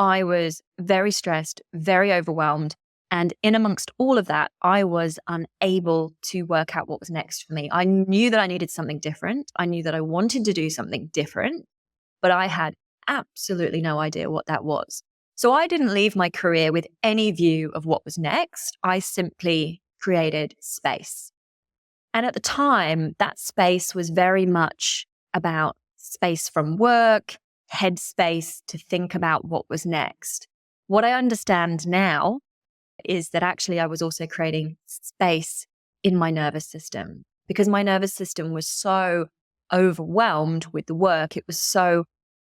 I was very stressed, very overwhelmed. And in amongst all of that, I was unable to work out what was next for me. I knew that I needed something different. I knew that I wanted to do something different, but I had absolutely no idea what that was. So I didn't leave my career with any view of what was next. I simply created space. And at the time, that space was very much about space from work, headspace to think about what was next. What I understand now is that actually I was also creating space in my nervous system because my nervous system was so overwhelmed with the work. It was so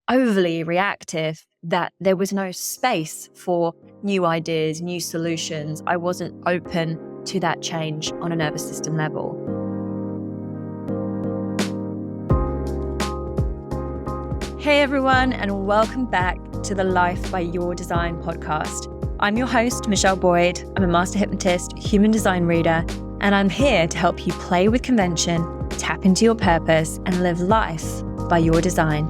overly reactive that there was no space for new ideas, new solutions. I wasn't open to that change on a nervous system level. Hey everyone, and welcome back to the Life by Your Design podcast. I'm your host, Michelle Boyd. I'm a master hypnotist, human design reader, and I'm here to help you play with convention, tap into your purpose, and live life by your design.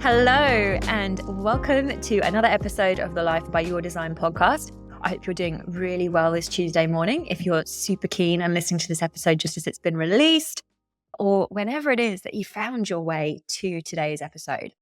Hello, and welcome to another episode of the Life by Your Design podcast. I hope you're doing really well this Tuesday morning. If you're super keen and listening to this episode just as it's been released, or whenever it is that you found your way to today's episode.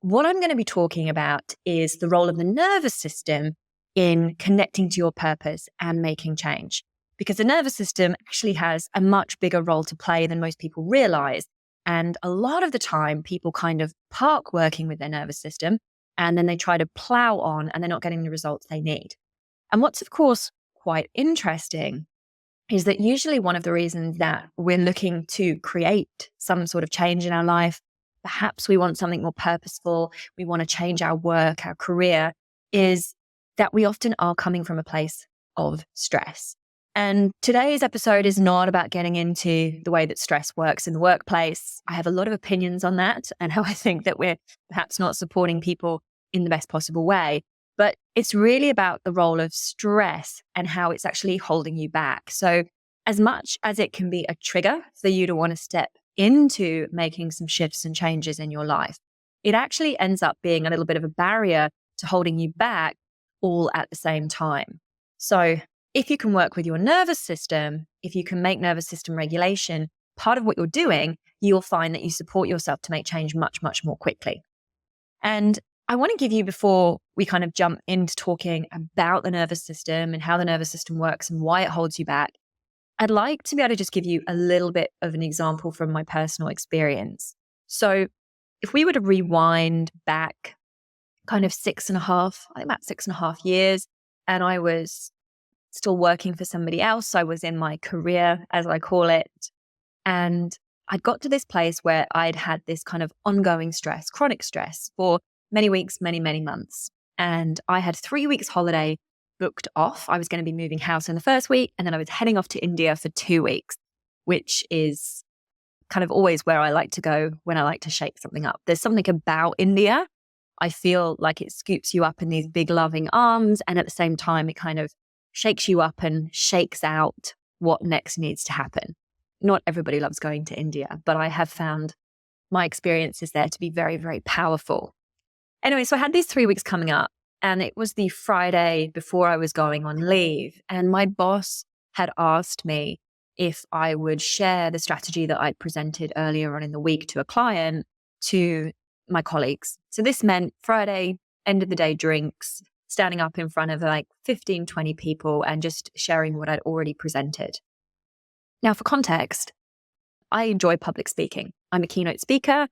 What I'm going to be talking about is the role of the nervous system in connecting to your purpose and making change. Because the nervous system actually has a much bigger role to play than most people realize. And a lot of the time, people kind of park working with their nervous system and then they try to plow on and they're not getting the results they need. And what's, of course, quite interesting is that usually one of the reasons that we're looking to create some sort of change in our life, perhaps we want something more purposeful, we want to change our work, our career, is that we often are coming from a place of stress. And today's episode is not about getting into the way that stress works in the workplace. I have a lot of opinions on that and how I think that we're perhaps not supporting people in the best possible way. But it's really about the role of stress and how it's actually holding you back. So as much as it can be a trigger for you to want to step into making some shifts and changes in your life, it actually ends up being a little bit of a barrier to holding you back all at the same time. So if you can work with your nervous system, if you can make nervous system regulation part of what you're doing, you'll find that you support yourself to make change much, much more quickly. And I want to give you, before we kind of jump into talking about the nervous system and how the nervous system works and why it holds you back, I'd like to be able to just give you a little bit of an example from my personal experience. So if we were to rewind back kind of about 6.5 years, and I was still working for somebody else. I was in my career, as I call it. And I'd got to this place where I'd had this kind of ongoing stress, chronic stress for many weeks, many, many months. And I had 3 weeks holiday booked off. I was going to be moving house in the first week, and then I was heading off to India for 2 weeks, which is kind of always where I like to go when I like to shake something up. There's something about India. I feel like it scoops you up in these big loving arms, and at the same time, it kind of shakes you up and shakes out what next needs to happen. Not everybody loves going to India, but I have found my experiences there to be very, very powerful. Anyway, so I had these 3 weeks coming up, and it was the Friday before I was going on leave. And my boss had asked me if I would share the strategy that I'd presented earlier on in the week to a client to my colleagues. So this meant Friday, end of the day drinks, standing up in front of like 15, 20 people and just sharing what I'd already presented. Now, for context, I enjoy public speaking. I'm a keynote speaker.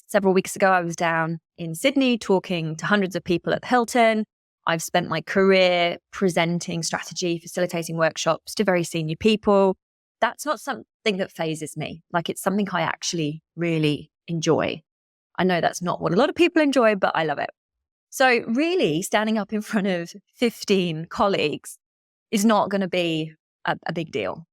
Several weeks ago, I was down in Sydney talking to hundreds of people at the Hilton. I've spent my career presenting strategy, facilitating workshops to very senior people. That's not something that phases me. Like, it's something I actually really enjoy. I know that's not what a lot of people enjoy, but I love it. So really, standing up in front of 15 colleagues is not going to be a big deal.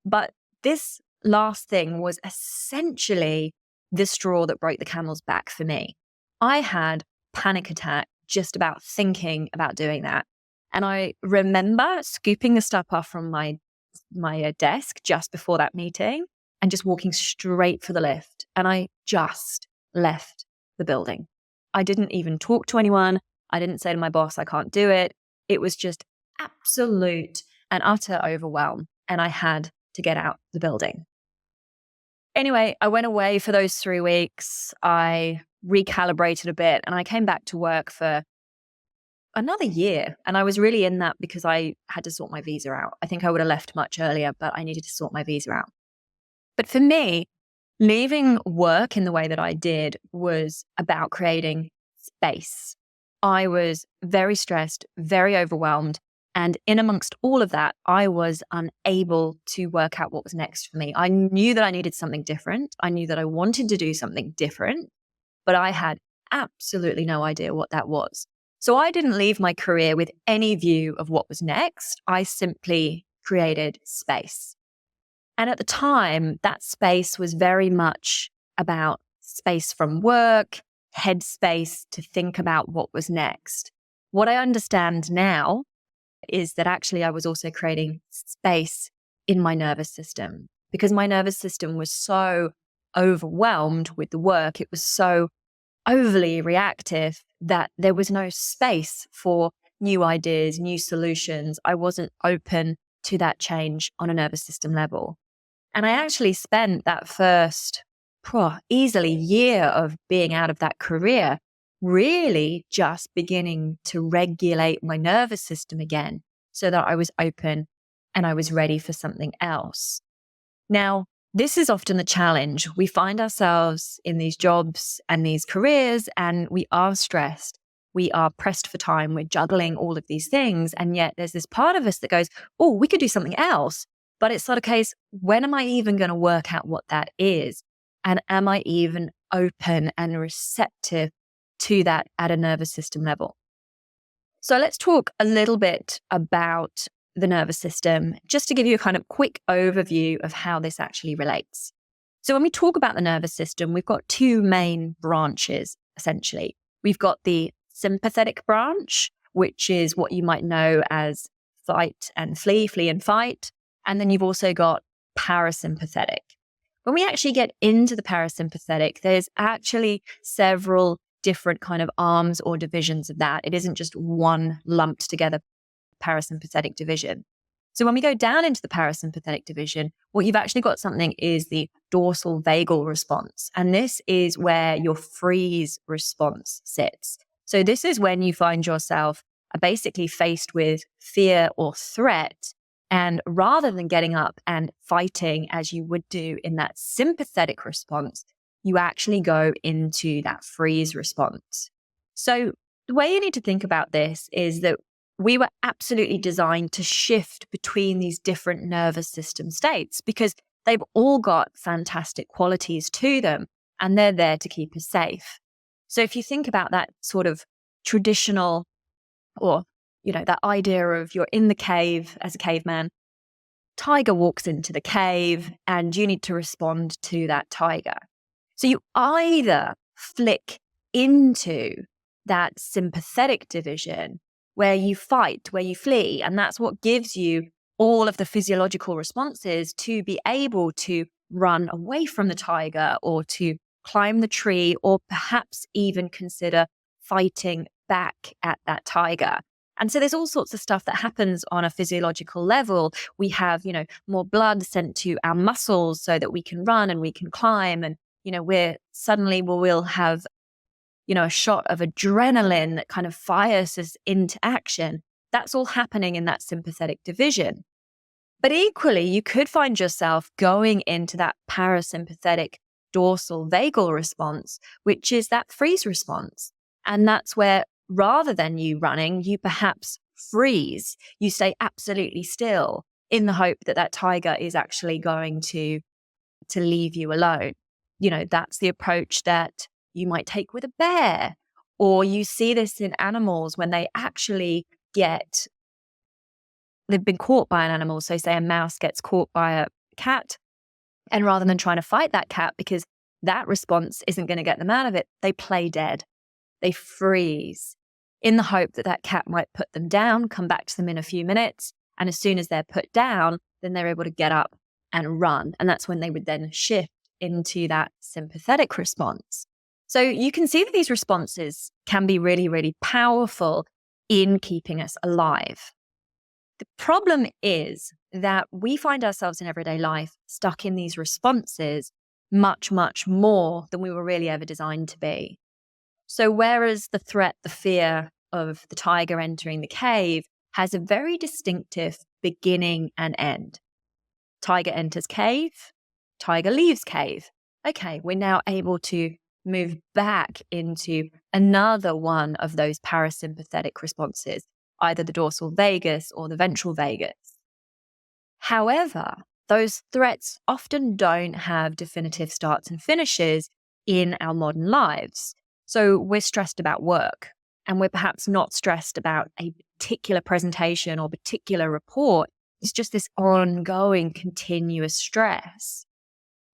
But this last thing was essentially the straw that broke the camel's back for me. I had panic attack just about thinking about doing that. And I remember scooping the stuff off from my desk just before that meeting and just walking straight for the lift. And I just left the building. I didn't even talk to anyone. I didn't say to my boss, I can't do it. It was just absolute and utter overwhelm. And I had to get out the building. Anyway, I went away for those 3 weeks. I recalibrated a bit and I came back to work for another year. And I was really in that because I had to sort my visa out. I think I would have left much earlier, but I needed to sort my visa out. But for me, leaving work in the way that I did was about creating space. I was very stressed, very overwhelmed. And in amongst all of that, I was unable to work out what was next for me. I knew that I needed something different. I knew that I wanted to do something different, but I had absolutely no idea what that was. So I didn't leave my career with any view of what was next. I simply created space. And at the time, that space was very much about space from work, headspace to think about what was next. What I understand now is that actually I was also creating space in my nervous system because my nervous system was so overwhelmed with the work. It was so overly reactive that there was no space for new ideas, new solutions. I wasn't open to that change on a nervous system level. And I actually spent that first easily year of being out of that career really just beginning to regulate my nervous system again so that I was open and I was ready for something else. Now, this is often the challenge. We find ourselves in these jobs and these careers and we are stressed. We are pressed for time. We're juggling all of these things. And yet there's this part of us that goes, oh, we could do something else. But it's sort of case, when am I even going to work out what that is? And am I even open and receptive to that at a nervous system level? So let's talk a little bit about the nervous system, just to give you a kind of quick overview of how this actually relates. So when we talk about the nervous system, we've got two main branches, essentially. We've got the sympathetic branch, which is what you might know as fight and flee, flee and fight. And then you've also got parasympathetic. When we actually get into the parasympathetic, there's actually several different kind of arms or divisions of that. It isn't just one lumped together parasympathetic division. So when we go down into the parasympathetic division, what you've actually got something is the dorsal vagal response. And this is where your freeze response sits. So this is when you find yourself basically faced with fear or threat. And rather than getting up and fighting as you would do in that sympathetic response, you actually go into that freeze response. So the way you need to think about this is that we were absolutely designed to shift between these different nervous system states because they've all got fantastic qualities to them and they're there to keep us safe. So if you think about that sort of traditional or, that idea of you're in the cave as a caveman, tiger walks into the cave and you need to respond to that tiger. So you either flick into that sympathetic division where you fight, where you flee, and that's what gives you all of the physiological responses to be able to run away from the tiger or to climb the tree or perhaps even consider fighting back at that tiger. And so there's all sorts of stuff that happens on a physiological level. We have, more blood sent to our muscles so that we can run and we can climb. And, we'll have, a shot of adrenaline that kind of fires us into action. That's all happening in that sympathetic division. But equally, you could find yourself going into that parasympathetic dorsal vagal response, which is that freeze response. And that's where rather than you running, you perhaps freeze. You stay absolutely still in the hope that that tiger is actually going to leave you alone. That's the approach that you might take with a bear, or you see this in animals when they've been caught by an animal. So say a mouse gets caught by a cat, and rather than trying to fight that cat because that response isn't going to get them out of it, they play dead. They freeze in the hope that that cat might put them down, come back to them in a few minutes. And as soon as they're put down, then they're able to get up and run. And that's when they would then shift into that sympathetic response. So you can see that these responses can be really, really powerful in keeping us alive. The problem is that we find ourselves in everyday life stuck in these responses much, much more than we were really ever designed to be. So whereas the threat, the fear of the tiger entering the cave has a very distinctive beginning and end. Tiger enters cave, tiger leaves cave. Okay, we're now able to move back into another one of those parasympathetic responses, either the dorsal vagus or the ventral vagus. However, those threats often don't have definitive starts and finishes in our modern lives. So we're stressed about work, and we're perhaps not stressed about a particular presentation or particular report. It's just this ongoing, continuous stress.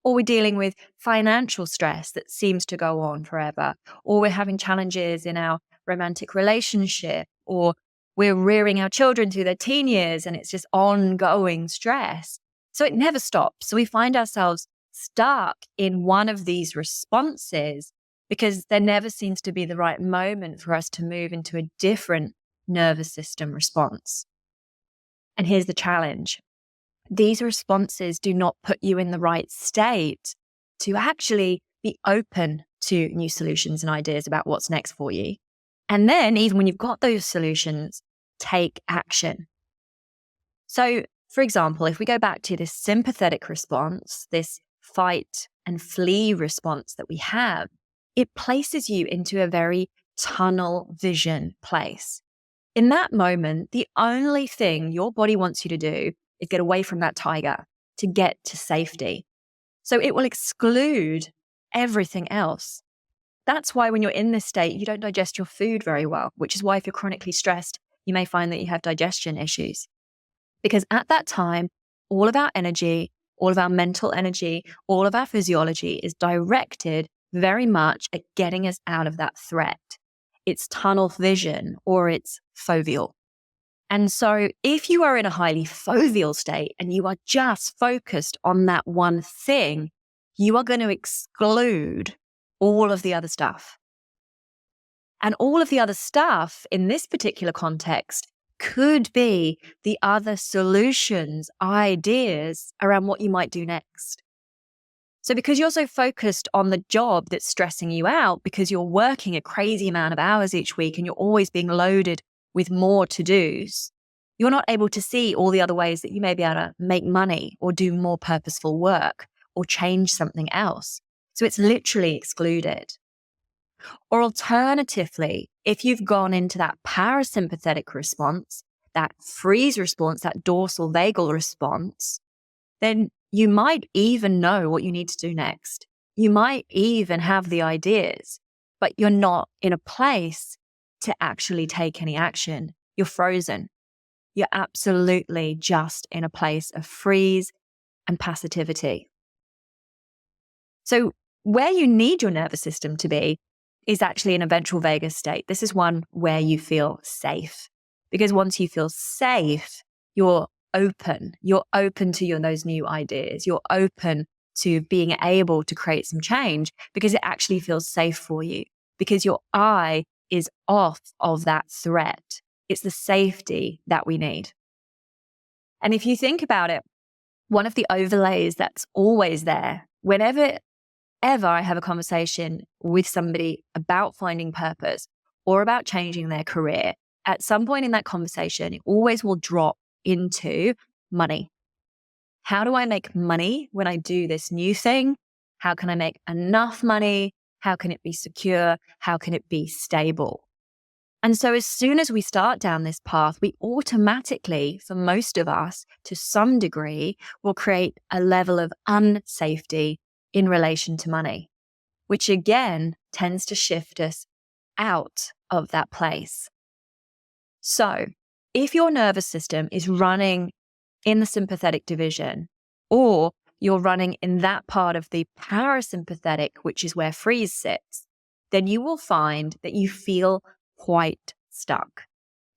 Or we're dealing with financial stress that seems to go on forever. Or we're having challenges in our romantic relationship. Or we're rearing our children through their teen years and it's just ongoing stress. So it never stops. So we find ourselves stuck in one of these responses because there never seems to be the right moment for us to move into a different nervous system response. And here's the challenge. These responses do not put you in the right state to actually be open to new solutions and ideas about what's next for you. And then even when you've got those solutions, take action. So, for example, if we go back to this sympathetic response, this fight and flee response that we have, it places you into a very tunnel vision place. In that moment, the only thing your body wants you to do is get away from that tiger, to get to safety. So it will exclude everything else. That's why when you're in this state, you don't digest your food very well, which is why if you're chronically stressed, you may find that you have digestion issues. Because at that time, all of our energy, all of our mental energy, all of our physiology is directed very much at getting us out of that threat. It's tunnel vision or it's foveal. And so if you are in a highly foveal state and you are just focused on that one thing, you are going to exclude all of the other stuff. And all of the other stuff in this particular context could be the other solutions, ideas around what you might do next. So because you're so focused on the job that's stressing you out, because you're working a crazy amount of hours each week and you're always being loaded with more to-dos, you're not able to see all the other ways that you may be able to make money or do more purposeful work or change something else. So it's literally excluded. Or alternatively, if you've gone into that parasympathetic response, that freeze response, that dorsal vagal response, then you might even know what you need to do next. You might even have the ideas, but you're not in a place to actually take any action. You're frozen. You're absolutely just in a place of freeze and passivity. So where you need your nervous system to be is actually in a ventral vagus state. This is one where you feel safe, because once you feel safe, you're open. You're open to those new ideas. You're open to being able to create some change because it actually feels safe for you, because your eye is off of that threat. It's the safety that we need. And if you think about it, one of the overlays that's always there, whenever I have a conversation with somebody about finding purpose or about changing their career, at some point in that conversation, it always will drop into money. How do I make money when I do this new thing? How can I make enough money? How can it be secure? How can it be stable? And so as soon as we start down this path, we automatically, for most of us, to some degree, will create a level of unsafety in relation to money, which again tends to shift us out of that place. So if your nervous system is running in the sympathetic division, or you're running in that part of the parasympathetic, which is where freeze sits, then you will find that you feel quite stuck.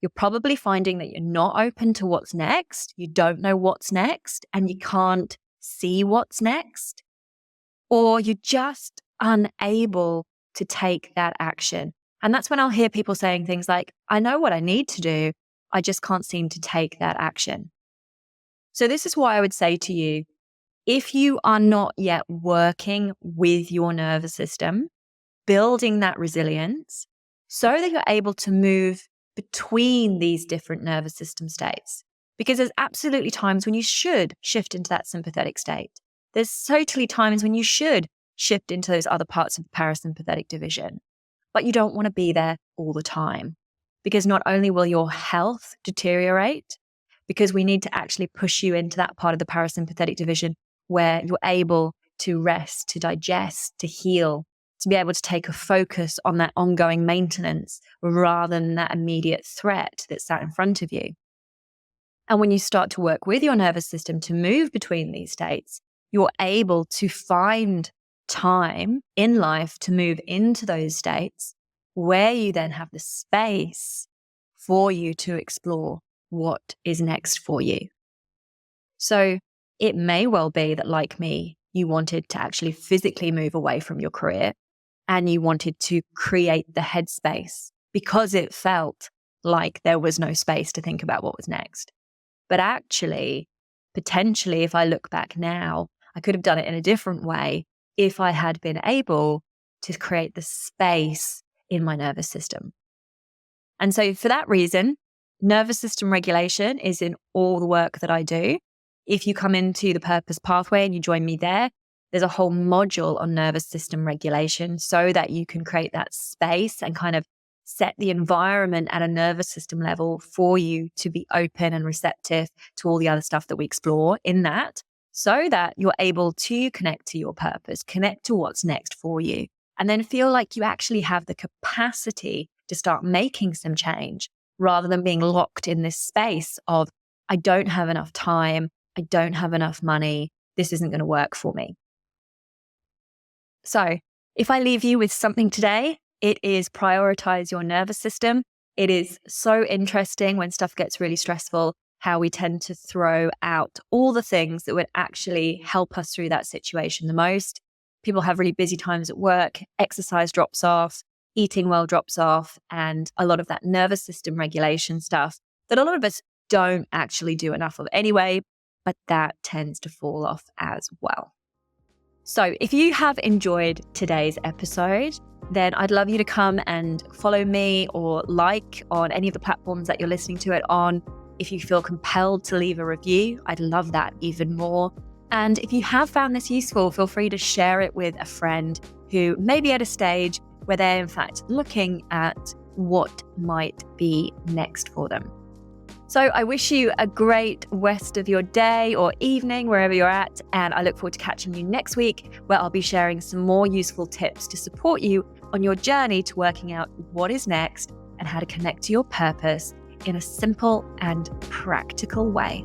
You're probably finding that you're not open to what's next. You don't know what's next and you can't see what's next. Or you're just unable to take that action. And that's when I'll hear people saying things like, I know what I need to do, I just can't seem to take that action. So this is why I would say to you, if you are not yet working with your nervous system, building that resilience so that you're able to move between these different nervous system states. Because there's absolutely times when you should shift into that sympathetic state. There's totally times when you should shift into those other parts of the parasympathetic division. But you don't want to be there all the time, because not only will your health deteriorate, because we need to actually push you into that part of the parasympathetic division where you're able to rest, to digest, to heal, to be able to take a focus on that ongoing maintenance rather than that immediate threat that's sat in front of you. And when you start to work with your nervous system to move between these states, you're able to find time in life to move into those states where you then have the space for you to explore what is next for you. So it may well be that, like me, you wanted to actually physically move away from your career and you wanted to create the headspace because it felt like there was no space to think about what was next. But actually, potentially, if I look back now, I could have done it in a different way if I had been able to create the space in my nervous system. And so for that reason, nervous system regulation is in all the work that I do. If you come into the Purpose Pathway and you join me there, there's a whole module on nervous system regulation so that you can create that space and kind of set the environment at a nervous system level for you to be open and receptive to all the other stuff that we explore in that, so that you're able to connect to your purpose, connect to what's next for you, and then feel like you actually have the capacity to start making some change rather than being locked in this space of, I don't have enough time, I don't have enough money, this isn't going to work for me. So if I leave you with something today, it is prioritize your nervous system. It is so interesting when stuff gets really stressful, how we tend to throw out all the things that would actually help us through that situation the most. People have really busy times at work, exercise drops off, eating well drops off, and a lot of that nervous system regulation stuff that a lot of us don't actually do enough of anyway, but that tends to fall off as well. So if you have enjoyed today's episode, then I'd love you to come and follow me or like on any of the platforms that you're listening to it on. If you feel compelled to leave a review, I'd love that even more. And if you have found this useful, feel free to share it with a friend who may be at a stage where they're in fact looking at what might be next for them. So I wish you a great rest of your day or evening, wherever you're at. And I look forward to catching you next week, where I'll be sharing some more useful tips to support you on your journey to working out what is next and how to connect to your purpose in a simple and practical way.